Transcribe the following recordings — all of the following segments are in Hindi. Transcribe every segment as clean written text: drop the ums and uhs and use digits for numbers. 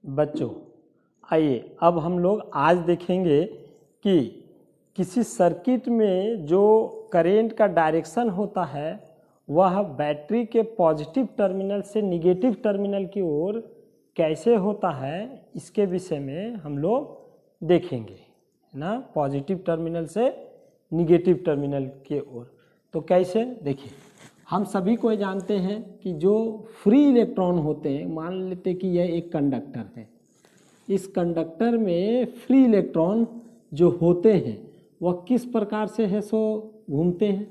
बच्चों आइए अब हम लोग आज देखेंगे कि किसी सर्किट में जो करंट का डायरेक्शन होता है वह बैटरी के पॉजिटिव टर्मिनल से निगेटिव टर्मिनल की ओर कैसे होता है, इसके विषय में हम लोग देखेंगे, है ना। पॉजिटिव टर्मिनल से निगेटिव टर्मिनल के ओर तो कैसे, देखिए हम सभी को जानते हैं कि जो फ्री इलेक्ट्रॉन होते हैं, मान लेते कि यह एक कंडक्टर है, इस कंडक्टर में फ्री इलेक्ट्रॉन जो होते हैं वह किस प्रकार से है सो घूमते हैं।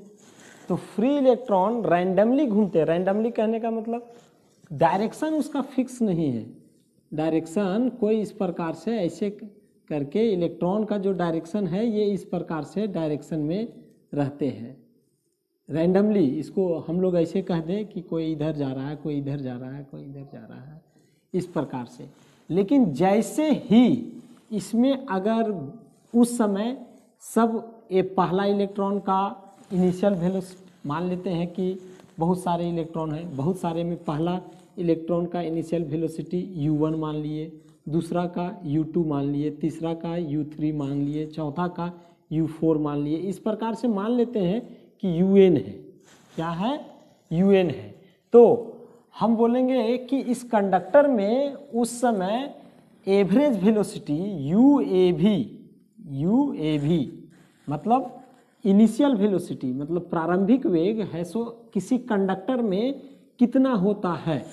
तो फ्री इलेक्ट्रॉन रैंडमली घूमते हैं। रैंडमली कहने का मतलब डायरेक्शन उसका फिक्स नहीं है, डायरेक्शन कोई इस प्रकार से ऐसे करके इलेक्ट्रॉन का जो डायरेक्शन है ये इस प्रकार से डायरेक्शन में रहते हैं रैंडमली। इसको हम लोग ऐसे कह दें कि कोई इधर जा रहा है, कोई इधर जा रहा है, कोई इधर जा रहा है, इस प्रकार से। लेकिन जैसे ही इसमें अगर उस समय सब ये पहला इलेक्ट्रॉन का इनिशियल वेलोसिटी मान लेते हैं कि बहुत सारे इलेक्ट्रॉन हैं, बहुत सारे में पहला इलेक्ट्रॉन का इनिशियल वेलोसिटी u1 मान लिए, दूसरा का u2 मान लिए, तीसरा का u3 मान लिए, चौथा का u4 मान लिए। इस प्रकार से मान लेते हैं कि un है, क्या है, un है। तो हम बोलेंगे कि इस कंडक्टर में उस समय एवरेज वेलोसिटी uAv मतलब इनिशियल वेलोसिटी मतलब प्रारंभिक वेग है सो किसी कंडक्टर में कितना होता है,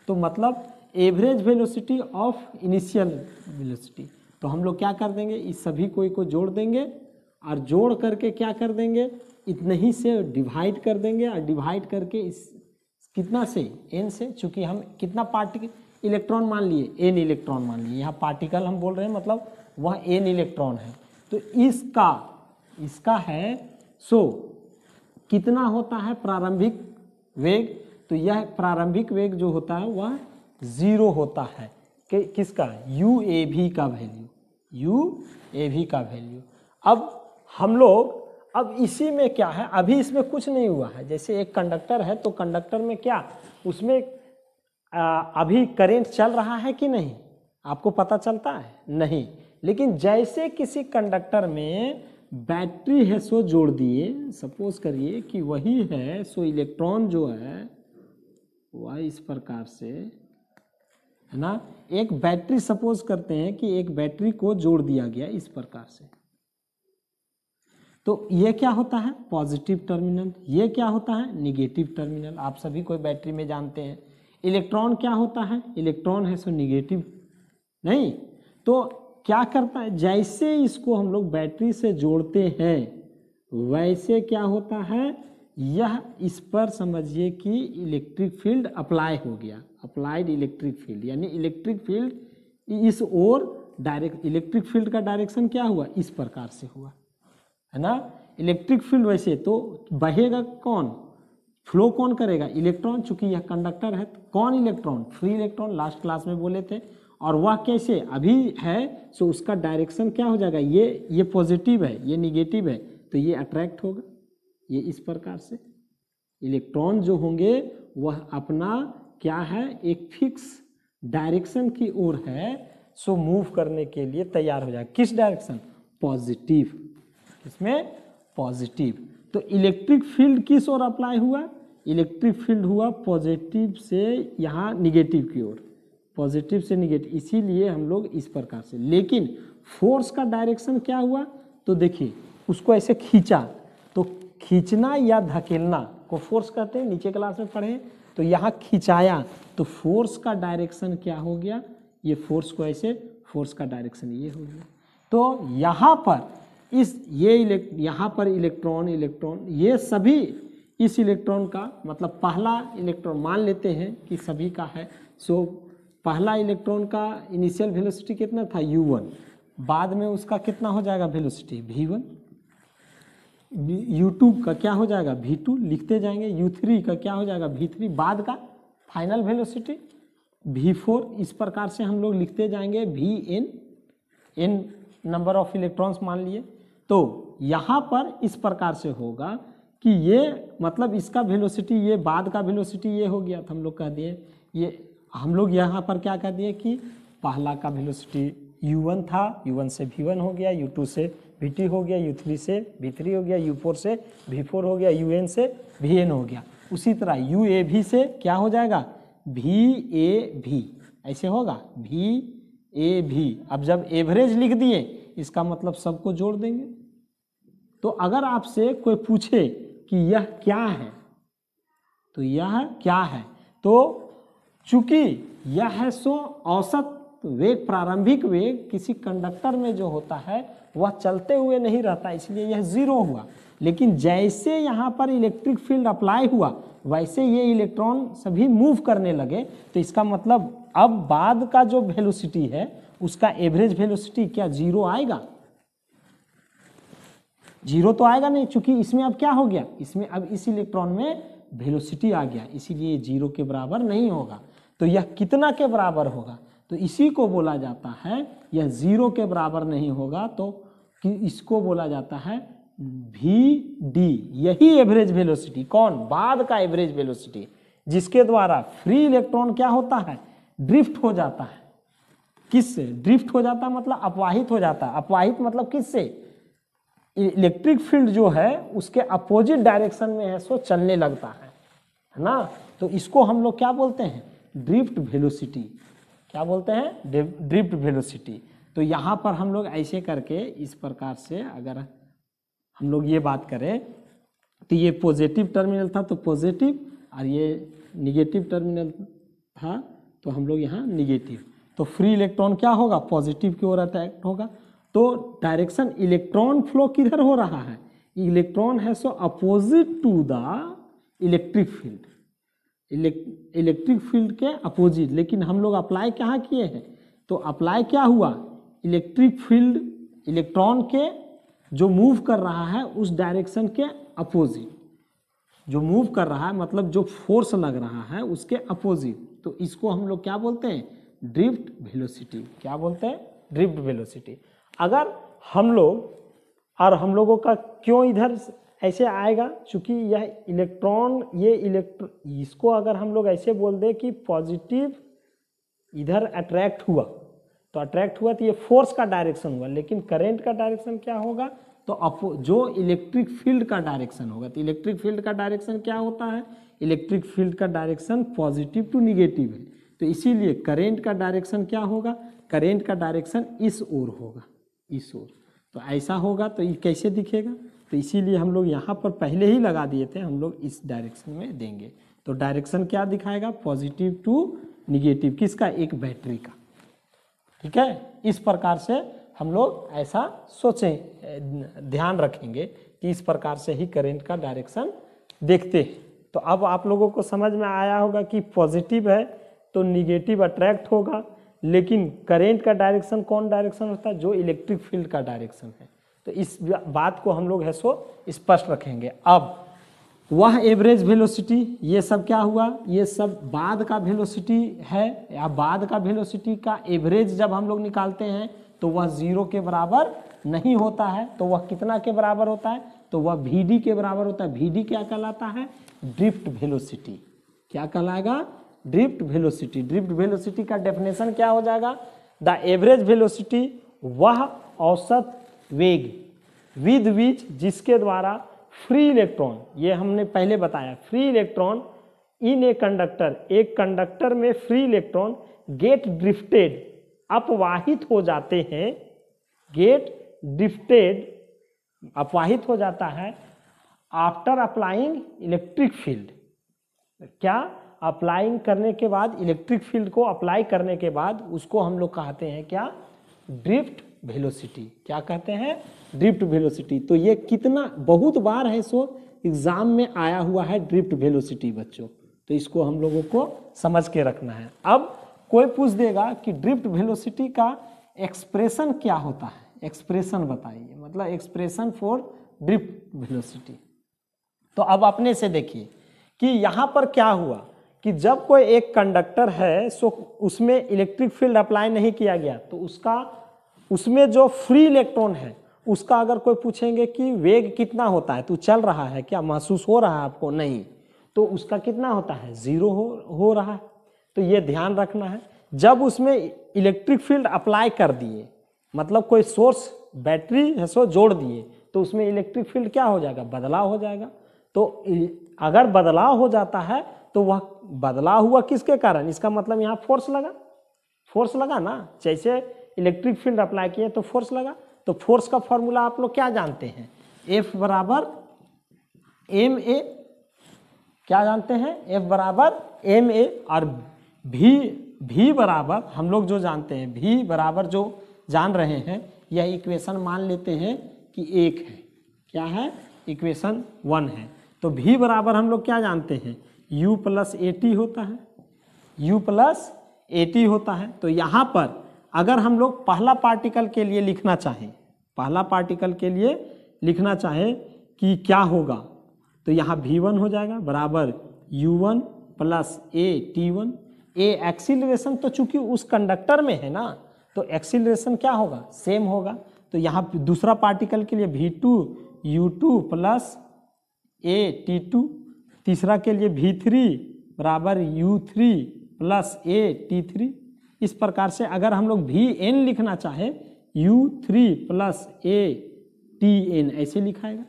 तो मतलब average velocity of initial velocity. तो हम लोग क्या कर देंगे, इस सभी को जोड़ देंगे और जोड़ करके क्या कर देंगे, इतने ही से डिवाइड कर देंगे और डिवाइड करके इस कितना से n से, चूंकि हम कितना पार्टिकल इलेक्ट्रॉन मान लिए, n इलेक्ट्रॉन मान लिए, यहाँ पार्टिकल हम बोल रहे हैं मतलब वह n इलेक्ट्रॉन है। तो इसका है सो कितना होता है प्रारंभिक वेग, तो यह प्रारंभिक वेग जो होता है वह 0 होता है कि किसका, uAv का वैल्यू। अब हम लोग अब इसी में क्या है, अभी इसमें कुछ नहीं हुआ है। जैसे एक कंडक्टर है तो कंडक्टर में क्या उसमें अभी करंट चल रहा है कि नहीं, आपको पता चलता है नहीं। लेकिन जैसे किसी कंडक्टर में बैटरी है सो जोड़ दिए, सपोज करिए कि वही है सो इलेक्ट्रॉन जो है वह इस प्रकार से, है ना, एक बैटरी सपोज करते हैं कि एक बैटरी को जोड़ दिया गया इस प्रकार से। तो ये क्या होता है, पॉजिटिव टर्मिनल, ये क्या होता है, निगेटिव टर्मिनल। आप सभी कोई बैटरी में जानते हैं। इलेक्ट्रॉन क्या होता है, इलेक्ट्रॉन है सो निगेटिव नहीं। तो क्या करता है, जैसे इसको हम लोग बैटरी से जोड़ते हैं वैसे क्या होता है, यह इस पर समझिए कि इलेक्ट्रिक फील्ड अप्लाई हो गया, अप्लाइड इलेक्ट्रिक फील्ड, यानी इलेक्ट्रिक फील्ड इस ओर डायरेक्ट, इलेक्ट्रिक फील्ड का डायरेक्शन क्या हुआ, इस प्रकार से हुआ, है ना। इलेक्ट्रिक फील्ड वैसे तो बहेगा कौन, फ्लो कौन करेगा, इलेक्ट्रॉन। चूंकि यह कंडक्टर है तो कौन, electron, free electron, last class में बोले थे। और वह कैसे अभी है सो उसका डायरेक्शन क्या हो जाएगा, ये पॉजिटिव है, ये निगेटिव है, तो ये अट्रैक्ट होगा, ये इस प्रकार से इलेक्ट्रॉन जो होंगे वह अपना क्या है, एक फिक्स डायरेक्शन की ओर है सो मूव करने के लिए तैयार हो जाएगा। किस डायरेक्शन, पॉजिटिव, इसमें पॉजिटिव। तो इलेक्ट्रिक फील्ड किस ओर अप्लाई हुआ, इलेक्ट्रिक फील्ड हुआ पॉजिटिव से यहाँ निगेटिव की ओर, पॉजिटिव से निगेटिव, इसीलिए हम लोग इस प्रकार से। लेकिन फोर्स का डायरेक्शन क्या हुआ, तो देखिए उसको ऐसे खींचा, तो खींचना या धकेलना को फोर्स कहते हैं, नीचे क्लास में पढ़े। तो यहाँ खिंचाया तो फोर्स का डायरेक्शन क्या हो गया, ये फोर्स को ऐसे, फोर्स का डायरेक्शन ये हो गया। तो यहाँ पर यहाँ पर इलेक्ट्रॉन ये सभी इस इलेक्ट्रॉन का मतलब पहला इलेक्ट्रॉन मान लेते हैं कि सभी का है। सो पहला इलेक्ट्रॉन का इनिशियल वेलोसिटी कितना था, u1, बाद में उसका कितना हो जाएगा वेलोसिटी, v1, u2 का क्या हो जाएगा, v2 लिखते जाएंगे, u3 का क्या हो जाएगा, v3, बाद का फाइनल वेलोसिटी v4। इस प्रकार से हम लोग लिखते जाएंगे, n नंबर ऑफ इलेक्ट्रॉन्स मान लिए। तो यहाँ पर इस प्रकार से होगा कि ये मतलब इसका वेलोसिटी, ये बाद का वेलोसिटी ये हो गया, तो हम लोग कह दिए, ये हम लोग यहाँ पर क्या कह दिए कि पहला का वेलोसिटी u1 था, u1 से v1 हो गया, u2 से v2 हो गया, u3 से v3 हो गया, u4 से v4 हो गया, un से vn हो गया। उसी तरह uav से क्या हो जाएगा, vav ऐसे होगा, vav। अब जब एवरेज लिख दिए इसका मतलब सबको जोड़ देंगे। तो अगर आपसे कोई पूछे कि यह क्या है, तो यह क्या है, तो चूंकि यह है सो औसत वेग, प्रारंभिक वेग किसी कंडक्टर में जो होता है वह चलते हुए नहीं रहता, इसलिए यह 0 हुआ। लेकिन जैसे यहाँ पर इलेक्ट्रिक फील्ड अप्लाई हुआ वैसे ये इलेक्ट्रॉन सभी मूव करने लगे, तो इसका मतलब अब बाद का जो वेलोसिटी है उसका एवरेज वेलोसिटी क्या 0 आएगा? 0 तो आएगा नहीं, क्योंकि इसमें अब क्या हो गया, इसमें अब इस इलेक्ट्रॉन में वेलोसिटी आ गया, इसीलिए 0 के बराबर नहीं होगा। तो यह कितना के बराबर होगा, तो इसी को बोला जाता है, यह 0 के बराबर नहीं होगा तो इसको बोला जाता है VD, यही एवरेज वेलोसिटी, कौन, बाद का एवरेज वेलोसिटी, जिसके द्वारा फ्री इलेक्ट्रॉन क्या होता है, ड्रिफ्ट हो जाता है। किससे ड्रिफ्ट हो जाता है, मतलब अपवाहित हो जाता है। अपवाहित मतलब किससे, इलेक्ट्रिक फील्ड जो है उसके अपोजिट डायरेक्शन में है सो चलने लगता है ना। तो इसको हम लोग क्या बोलते हैं, ड्रिफ्ट वेलोसिटी। क्या बोलते हैं, ड्रिफ्ट वेलोसिटी। तो यहाँ पर हम लोग ऐसे करके इस प्रकार से अगर हम लोग ये बात करें तो ये पॉजिटिव टर्मिनल था तो पॉजिटिव, और ये निगेटिव टर्मिनल था तो हम लोग यहाँ निगेटिव। तो फ्री इलेक्ट्रॉन क्या होगा, पॉजिटिव की ओर अट्रैक्ट होगा। तो डायरेक्शन इलेक्ट्रॉन फ्लो किधर हो रहा है, इलेक्ट्रॉन है so opposite to the electric field, electric field के अपोजिट। लेकिन हम लोग अप्लाई कहाँ किए हैं, तो अप्लाई क्या हुआ, इलेक्ट्रिक फील्ड इलेक्ट्रॉन के जो मूव कर रहा है उस डायरेक्शन के अपोजिट, जो मूव कर रहा है मतलब जो फोर्स लग रहा है उसके अपोजिट। तो इसको हम लोग क्या बोलते हैं, ड्रिफ्ट वेलोसिटी। क्या बोलते हैं, ड्रिफ्ट वेलोसिटी। अगर हम लोग, और हम लोगों का क्यों इधर ऐसे आएगा, चूंकि यह इलेक्ट्रॉन, ये इसको अगर हम लोग ऐसे बोल दे कि पॉजिटिव इधर अट्रैक्ट हुआ, तो अट्रैक्ट हुआ तो ये फोर्स का डायरेक्शन हुआ, लेकिन करंट का डायरेक्शन क्या होगा, तो जो इलेक्ट्रिक फील्ड का डायरेक्शन होगा। तो इलेक्ट्रिक फील्ड का डायरेक्शन क्या होता है, इलेक्ट्रिक फील्ड का डायरेक्शन पॉजिटिव टू निगेटिव है। तो इसीलिए करंट का डायरेक्शन क्या होगा, करंट का डायरेक्शन इस ओर होगा, इस ओर। तो ऐसा होगा तो ये कैसे दिखेगा, तो इसीलिए हम लोग यहाँ पर पहले ही लगा दिए थे, हम लोग इस डायरेक्शन में देंगे। तो डायरेक्शन क्या दिखाएगा, पॉजिटिव टू निगेटिव, किसका, एक बैटरी का। ठीक है, इस प्रकार से हम लोग ऐसा सोचें, ध्यान रखेंगे कि इस प्रकार से ही करंट का डायरेक्शन देखते हैं। तो अब आप लोगों को समझ में आया होगा कि पॉजिटिव है तो निगेटिव अट्रैक्ट होगा, लेकिन करंट का डायरेक्शन कौन डायरेक्शन होता है, जो इलेक्ट्रिक फील्ड का डायरेक्शन है। तो इस बात को हम लोग है सो स्पष्ट रखेंगे। अब वह एवरेज वेलोसिटी, ये सब क्या हुआ, ये सब बाद का वेलोसिटी है, या बाद का वेलोसिटी का एवरेज जब हम लोग निकालते हैं तो वह 0 के बराबर नहीं होता है। तो वह कितना के बराबर होता है, तो वह VD के बराबर होता है। VD क्या कहलाता है, ड्रिफ्ट वेलोसिटी। क्या कहलाएगा, ड्रिफ्ट वेलोसिटी। ड्रिफ्ट वेलोसिटी का डेफिनेशन क्या हो जाएगा, द एवरेज वेलोसिटी, वह औसत वेग विद विच, जिसके द्वारा फ्री इलेक्ट्रॉन, ये हमने पहले बताया, free electron in a conductor, एक कंडक्टर में फ्री इलेक्ट्रॉन गेट ड्रिफ्टेड, अपवाहित हो जाते हैं, गेट ड्रिफ्टेड, अपवाहित हो जाता है, आफ्टर अप्लाइंग इलेक्ट्रिक फील्ड। क्या, अप्लाइंग करने के बाद, इलेक्ट्रिक फील्ड को अप्लाई करने के बाद उसको हम लोग कहते हैं क्या, ड्रिफ्ट वेलोसिटी। क्या कहते हैं, ड्रिफ्ट वेलोसिटी। तो ये कितना बहुत बार है सो एग्जाम में आया हुआ है ड्रिफ्ट वेलोसिटी बच्चों, तो इसको हम लोगों को समझ के रखना है। अब कोई पूछ देगा कि ड्रिफ्ट वेलोसिटी का एक्सप्रेशन क्या होता है, एक्सप्रेशन बताइए, मतलब एक्सप्रेशन फॉर ड्रिफ्ट वेलोसिटी। तो अब अपने से देखिए कि यहाँ पर क्या हुआ कि जब कोई एक कंडक्टर है सो उसमें इलेक्ट्रिक फील्ड अप्लाई नहीं किया गया, तो उसमें जो फ्री इलेक्ट्रॉन है उसका अगर कोई पूछेंगे कि वेग कितना होता है, तू चल रहा है क्या, महसूस हो रहा है आपको, नहीं, तो उसका कितना होता है, 0 हो रहा है। तो ये ध्यान रखना है, जब उसमें इलेक्ट्रिक फील्ड अप्लाई कर दिए, मतलब कोई सोर्स बैटरी है सो जोड़ दिए, तो उसमें इलेक्ट्रिक फील्ड क्या हो जाएगा, बदलाव हो जाएगा। तो अगर बदलाव हो जाता है तो वह बदलाव हुआ किसके कारण, इसका मतलब यहाँ फोर्स लगा ना, जैसे इलेक्ट्रिक फील्ड अप्लाई किए तो फोर्स लगा। तो फोर्स का फॉर्मूला आप लोग क्या जानते हैं, F बराबर ma, क्या जानते हैं, F बराबर ma, और V बराबर हम लोग जो जानते हैं, V बराबर जो जान रहे हैं, यह इक्वेशन मान लेते हैं कि 1 है, क्या है, इक्वेशन 1 है। तो V बराबर हम लोग क्या जानते हैं, U प्लस AT होता है, U प्लस AT होता है। तो यहाँ पर अगर हम लोग पहला पार्टिकल के लिए लिखना चाहें, कि क्या होगा, तो यहाँ V1 हो जाएगा बराबर U1 प्लस AT1। ए एक्सीलरेशन तो चूंकि उस कंडक्टर में है ना, तो एक्सीलरेशन क्या होगा, सेम होगा। तो यहाँ दूसरा पार्टिकल के लिए V2 U2 प्लस AT2, तीसरा के लिए V3 बराबर U3 प्लस AT3। इस प्रकार से अगर हम लोग Vn लिखना चाहे, U3 प्लस ATn ऐसे लिखाएगा,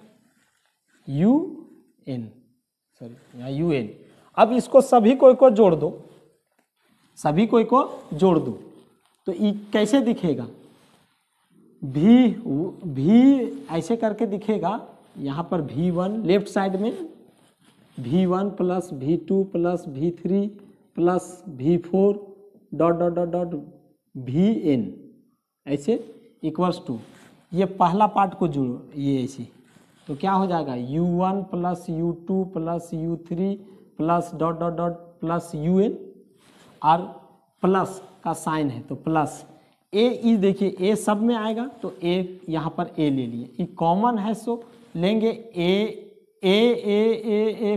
यहाँ UN। अब इसको सभी को जोड़ दो, तो ये कैसे दिखेगा, V ऐसे करके दिखेगा। यहाँ पर V1 लेफ्ट साइड में V1 plus V2 plus V3 plus V4 dot dot dot dot Vn ऐसे इक्वल्स टू, ये पहला पार्ट को जोड़ो, ये ऐसे, तो क्या हो जाएगा, U1 plus U2 plus U3 plus dot dot dot plus UN, और प्लस का साइन है तो प्लस ए, देखिए ए सब में आएगा, तो ए यहाँ पर ए ले लिए, ये कॉमन है सो लेंगे, ए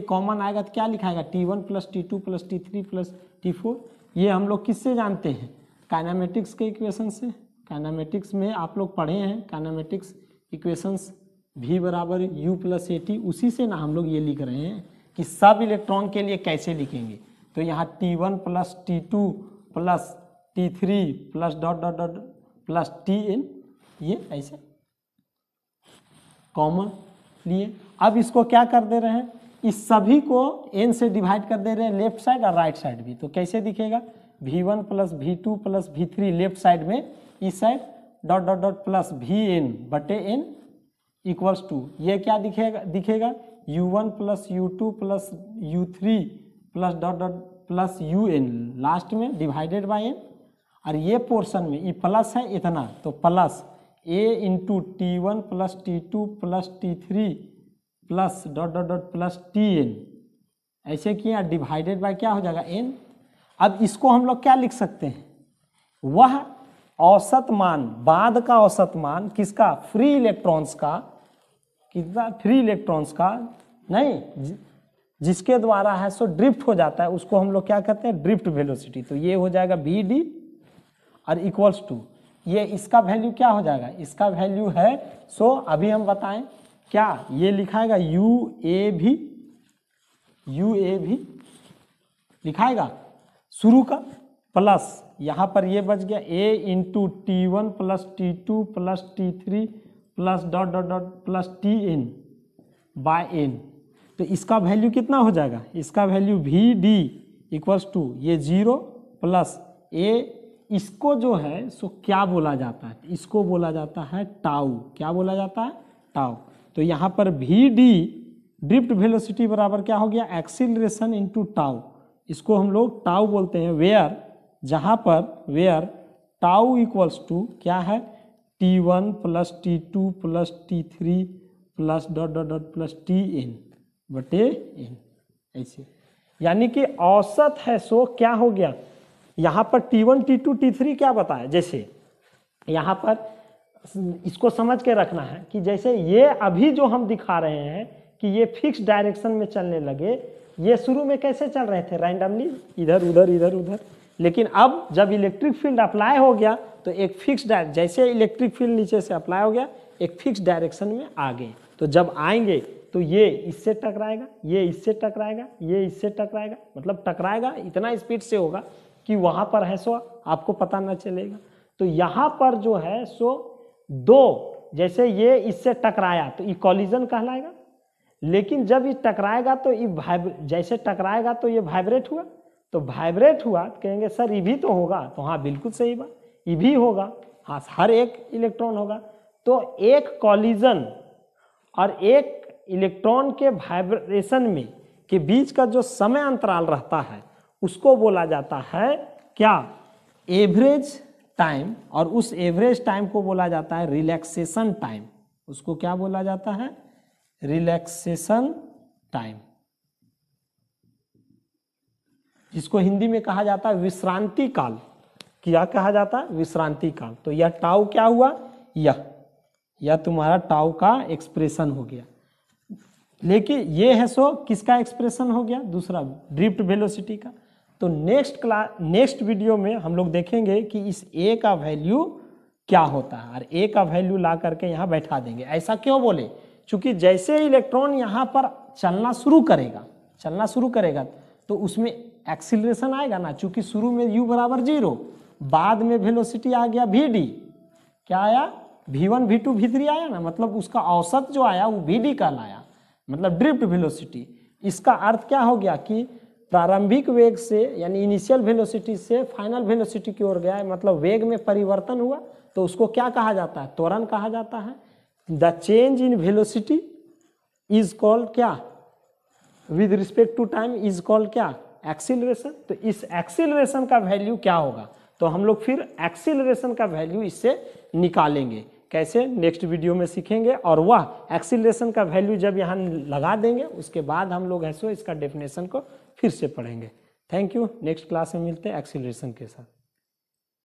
कॉमन आएगा तो क्या लिखाएगा, T1 plus T2 plus T3 plus T4। ये हम लोग किससे जानते हैं, काइनेमेटिक्स के इक्वेशन से। काइनेमेटिक्स में आप लोग पढ़े हैं, काइनेमेटिक्स इक्वेशंस V बराबर U प्लस AT, उसी से ना हम लोग ये लिख रहे हैं कि सब इलेक्ट्रॉन के लिए कैसे लिखेंगे। तो यहाँ T1 plus T2 plus T3 plus dot dot dot plus Tn, ये ऐसे कॉमन लिए। अब इसको क्या कर दे रहे हैं, इस सभी को n से डिवाइड कर दे रहे हैं, लेफ्ट साइड और राइट साइड भी। तो कैसे दिखेगा, V1 plus V2 plus V3 left side में, इस side dot dot dot plus Vn बटे n इक्वल्स टू, ये क्या दिखेगा U1 plus U2 plus U3 plus dot dot plus UN last में डिवाइडेड बाय n, और ये पोर्शन में ये प्लस है इतना, तो plus A into T1 plus T2 plus T3 plus dot dot dot plus Tn ऐसे किया, डिवाइडेड बाय क्या हो जाएगा n। अब इसको हम लोग क्या लिख सकते हैं, वह औसत मान, बाद का औसत मान किसका, फ्री इलेक्ट्रॉन्स का, कितना, फ्री इलेक्ट्रॉन्स का नहीं, जिसके द्वारा है सो ड्रिफ्ट हो जाता है, उसको हम लोग क्या कहते हैं, ड्रिफ्ट वेलोसिटी। तो ये हो जाएगा VD और इक्वल्स टू, ये इसका वैल्यू क्या हो जाएगा, इसका वैल्यू है सो अभी हम बताएं क्या, ये लिखाएगा UAV लिखाएगा शुरू का, प्लस यहाँ पर ये बच गया A into T1 plus T2 plus T3 plus dot dot dot plus Tn by n। तो इसका वैल्यू कितना हो जाएगा, इसका वैल्यू VD इक्वल्स टू ये 0 प्लस A, इसको जो है सो क्या बोला जाता है, इसको बोला जाता है टाउ। क्या बोला जाता है, टाउ। तो यहाँ पर VD ड्रिफ्ट वेलोसिटी बराबर क्या हो गया, एक्सीलरेशन इनटू टाउ। इसको हम लोग टाउ बोलते हैं, वेयर, जहाँ पर वेयर टाउ इक्वल्स टू क्या है, T1 plus T2 plus T3 plus dot dot dot plus Tn बटे n ऐसे। यानी कि औसत है सो क्या हो गया, यहाँ पर T1 T2 T3 क्या बताया, जैसे यहाँ पर इसको समझ के रखना है कि जैसे ये अभी जो हम दिखा रहे हैं कि ये फिक्स डायरेक्शन में चलने लगे, ये शुरू में कैसे चल रहे थे, रैंडमली इधर उधर इधर उधर, लेकिन अब जब इलेक्ट्रिक फील्ड अप्लाई हो गया तो एक फिक्स जैसे इलेक्ट्रिक फील्ड नीचे से अप्लाई हो गया, एक फिक्स डायरेक्शन में आ गए। तो जब आएंगे तो ये इससे टकराएगा, ये इससे टकराएगा, ये इससे टकराएगा, मतलब टकराएगा इतना स्पीड से होगा कि वहाँ पर है सो आपको पता न चलेगा। तो यहाँ पर जो है सो दो, जैसे ये इससे टकराया तो ये कॉलिजन कहलाएगा, लेकिन जब ये टकराएगा तो ये जैसे टकराएगा तो ये वाइब्रेट हुआ, तो वाइब्रेट हुआ तो कहेंगे सर ये भी तो होगा, तो हाँ बिल्कुल सही बात, ये भी होगा, हाँ हर एक इलेक्ट्रॉन होगा। तो एक कॉलिजन और एक इलेक्ट्रॉन के वाइब्रेशन में के बीच का जो समय अंतराल रहता है उसको बोला जाता है क्या, एवरेज टाइम, और उस एवरेज टाइम को बोला जाता है रिलैक्सेशन टाइम। उसको क्या बोला जाता है, रिलैक्सेशन टाइम, जिसको हिंदी में कहा जाता है विश्रांति काल। क्या कहा जाता है, विश्रांति काल। तो यह टाउ क्या हुआ, यह तुम्हारा टाउ का एक्सप्रेशन हो गया। लेकिन ये है सो किसका एक्सप्रेशन हो गया, दूसरा ड्रिफ्ट वेलोसिटी का। तो नेक्स्ट वीडियो में हम लोग देखेंगे कि इस ए का वैल्यू क्या होता है, और ए का वैल्यू ला करके यहाँ बैठा देंगे। ऐसा क्यों बोले, क्योंकि जैसे इलेक्ट्रॉन यहाँ पर चलना शुरू करेगा तो उसमें एक्सीलरेशन आएगा ना, चूंकि शुरू में u बराबर 0, बाद में वेलोसिटी आ गया vd, क्या आया v1 v2 v3 आया ना, मतलब उसका औसत जो आया वो vd कहलाया, मतलब ड्रिफ्ट वेलोसिटी। इसका अर्थ क्या हो गया कि प्रारंभिक वेग से यानी इनिशियल वेलोसिटी से फाइनल वेलोसिटी की ओर गया है, मतलब वेग में परिवर्तन हुआ, तो उसको क्या कहा जाता है, त्वरण कहा जाता है। The change in velocity is called क्या, with respect to time is called क्या, एक्सीलरेशन। तो इस एक्सीलरेशन का वैल्यू क्या होगा, तो हम लोग फिर एक्सीलरेशन का वैल्यू इससे निकालेंगे। कैसे, नेक्स्ट वीडियो में सीखेंगे। और वह एक्सीलरेशन का वैल्यू जब यहाँ लगा देंगे उसके बाद हम लोग ऐसो इसका डेफिनेशन को फिर से पढ़ेंगे। Thank you. नेक्स्ट क्लास में मिलते हैं एक्सीलरेशन के साथ।